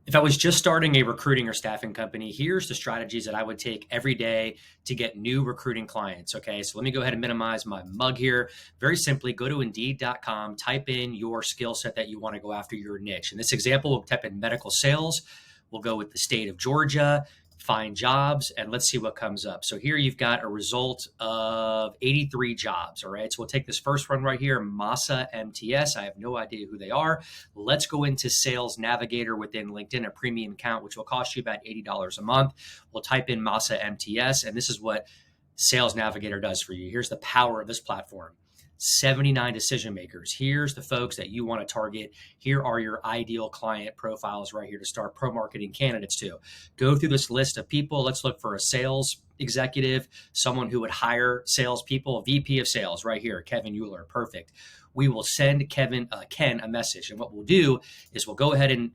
If I was just starting a recruiting or staffing company, here's the strategies that I would take every day to get new recruiting clients. Okay, so let me go ahead and minimize my mug here. Very simply, go to Indeed.com, type in your skill set that you want to go after, your niche. In this example, we'll type in medical sales. We'll go with the state of Georgia, find jobs, and let's see what comes up. So here you've got a result of 83 jobs. All right, so we'll take this first one right here, Masa MTS. I have no idea who they are. Let's go into Sales Navigator within LinkedIn, a premium account, which will cost you about $80 a month. We'll type in Masa MTS, and this is what Sales Navigator does for you. Here's the power of this platform. 79 decision makers. Here's the folks that you want to target. Here are your ideal client profiles right here to start pro marketing candidates to. Go through this list of people. Let's look for a sales executive, someone who would hire salespeople, VP of sales right here, Kevin Euler. Perfect. We will send Ken a message. And what we'll do is we'll go ahead and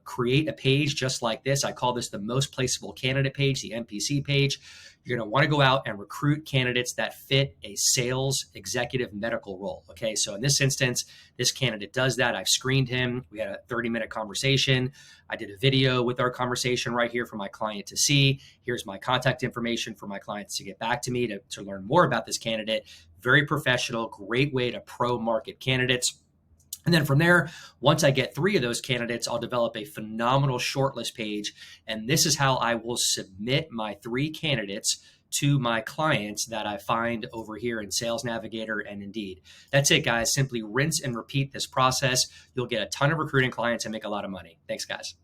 create a page just like this. I call this the most placeable candidate page, the MPC page. You're going to want to go out and recruit candidates that fit a sales executive medical role. Okay, so in this instance, this candidate does that. I've screened him. We had a 30-minute conversation. I did a video with our conversation right here for my client to see. Here's my contact information for my clients to get back to me to learn more about this candidate. Very professional, great way to pro market candidates. And then from there, once I get 3 of those candidates, I'll develop a phenomenal shortlist page. And this is how I will submit my 3 candidates to my clients that I find over here in Sales Navigator and Indeed. That's it, guys. Simply rinse and repeat this process. You'll get a ton of recruiting clients and make a lot of money. Thanks, guys.